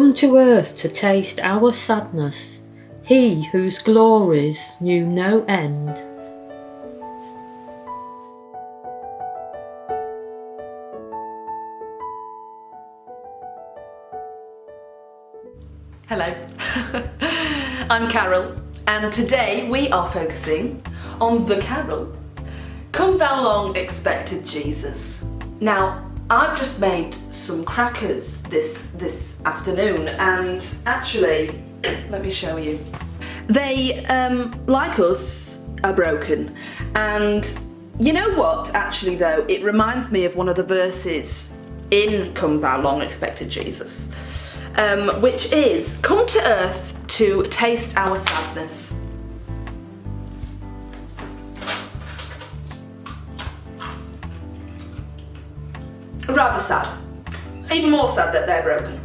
come to earth to taste our sadness, he whose glories knew no end. Hello, I'm Carol, and today we are focusing on the carol, Come Thou Long Expected Jesus. Now, I've just made some crackers this afternoon, and actually, let me show you. They, like us, are broken, and you know what, actually though, it reminds me of one of the verses in Come Thou Long Expected Jesus. Which is, come to earth to taste our sadness. Rather sad. Even more sad that they're broken.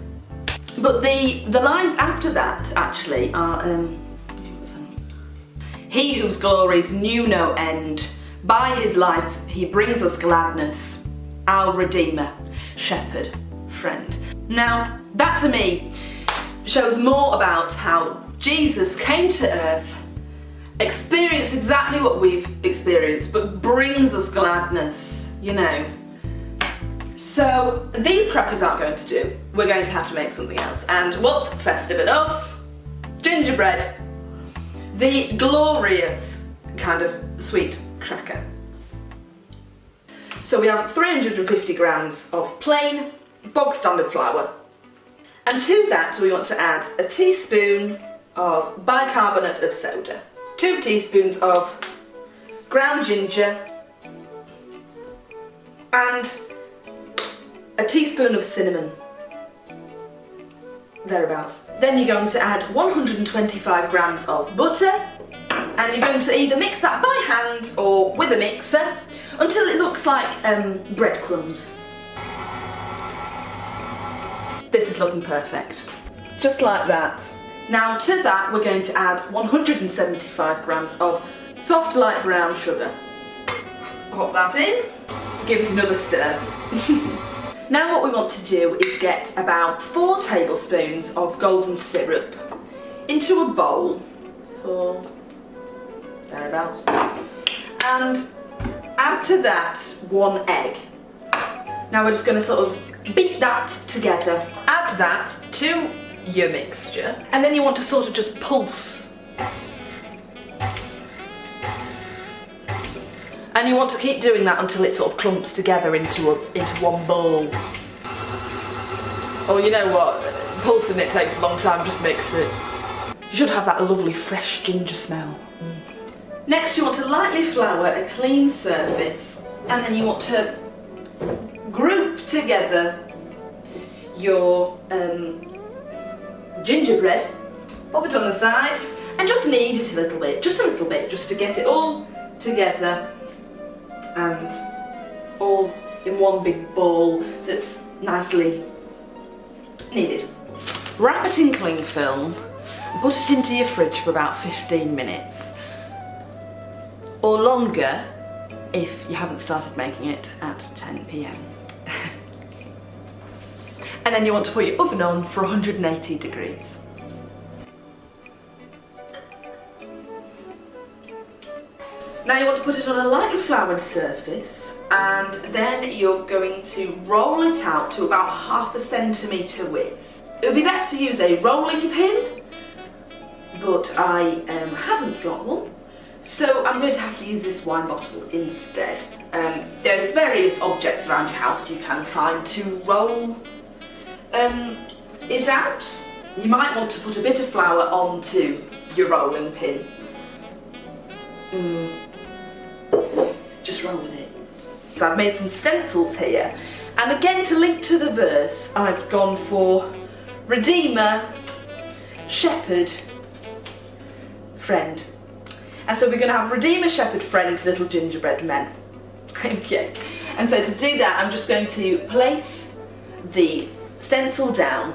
But the lines after that actually are, he whose glories knew no end, by his life he brings us gladness, our Redeemer, Shepherd, Friend. Now, that to me shows more about how Jesus came to earth, experienced exactly what we've experienced, but brings us gladness, you know. So these crackers aren't going to do. We're going to have to make something else. And what's festive enough? Gingerbread. The glorious kind of sweet cracker. So we have 350 grams of plain bog standard flour, and to that we want to add a teaspoon of bicarbonate of soda, 2 teaspoons of ground ginger, and a teaspoon of cinnamon, thereabouts. Then you're going to add 125 grams of butter, and you're going to either mix that by hand or with a mixer until it looks like breadcrumbs. This is looking perfect. Just like that. Now to that we're going to add 175 grams of soft light brown sugar. Pop that in, give it another stir. Now what we want to do is get about 4 tablespoons of golden syrup into a bowl, for thereabouts, and add to that 1 egg. Now we're just going to sort of beat that together. Add that to your mixture, and then you want to sort of just pulse. And you want to keep doing that until it sort of clumps together into one ball. Or you know what, pulsing it takes a long time, just mix it. You should have that lovely fresh ginger smell. Next you want to lightly flour a clean surface, and then you want to group together your gingerbread, pop it on the side, and just knead it a little bit, just to get it all together and all in one big ball that's nicely kneaded. Wrap it in cling film and put it into your fridge for about 15 minutes or longer if you haven't started making it at 10 p.m. And then you want to put your oven on for 180 degrees. Now you want to put it on a lightly floured surface, and then you're going to roll it out to about 1/2 centimetre width. It would be best to use a rolling pin, but I haven't got one, so I'm going to have to use this wine bottle instead. There's various objects around your house you can find to roll it out. You might want to put a bit of flour onto your rolling pin. Just roll with it. So I've made some stencils here, and again to link to the verse I've gone for Redeemer, Shepherd, Friend. And so we're going to have Redeemer, Shepherd, Friend, Little Gingerbread Men. Okay, and so to do that I'm just going to place the stencil down,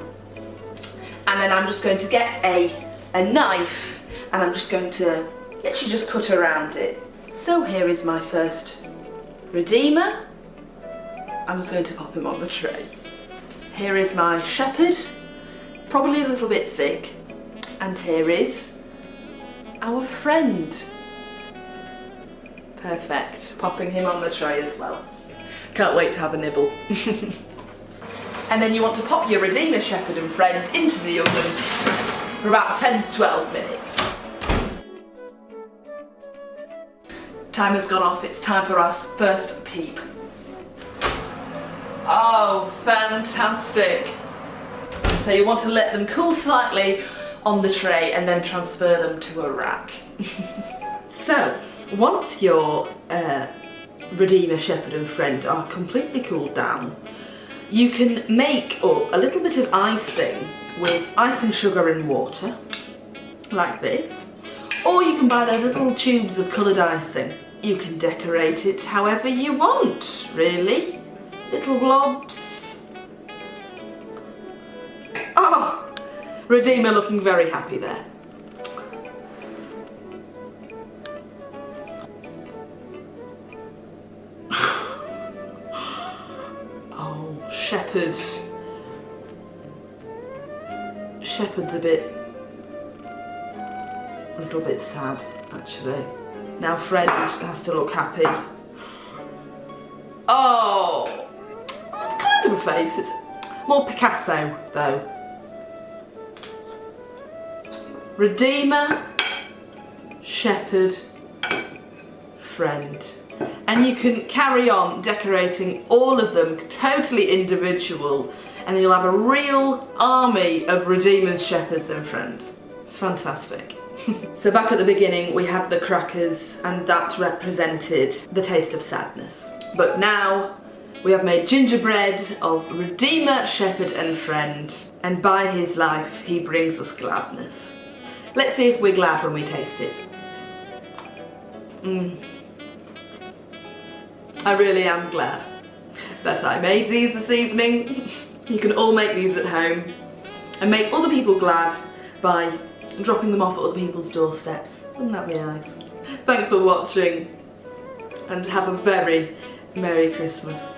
and then I'm just going to get a knife, and I'm just going to literally just cut around it. So here is my first Redeemer. I'm just going to pop him on the tray. Here is my Shepherd, probably a little bit thick. And here is our friend. Perfect. Popping him on the tray as well. Can't wait to have a nibble. And then you want to pop your Redeemer Shepherd and Friend into the oven for about 10 to 12 minutes. Timer's gone off, it's time for our first peep. Oh, fantastic. So you want to let them cool slightly on the tray and then transfer them to a rack. So, once your Redeemer Shepherd and Friend are completely cooled down, you can make up a little bit of icing with icing sugar and water, like this. Or you can buy those little tubes of coloured icing. You can decorate it however you want, really. Little blobs. Oh, Redeemer looking very happy there. Oh, Shepherd's a little bit sad, actually. Now Friend has to look happy. Oh, it's kind of a face. It's more Picasso, though. Redeemer, Shepherd, Friend. And you can carry on decorating all of them totally individual, and you'll have a real army of Redeemers, Shepherds and Friends. It's fantastic. So back at the beginning we had the crackers, and that represented the taste of sadness. But now we have made gingerbread of Redeemer, Shepherd and Friend, and by his life he brings us gladness. Let's see if we're glad when we taste it. I really am glad that I made these this evening. You can all make these at home and make other people glad by dropping them off at other people's doorsteps. Wouldn't that be nice? Thanks for watching and have a very Merry Christmas.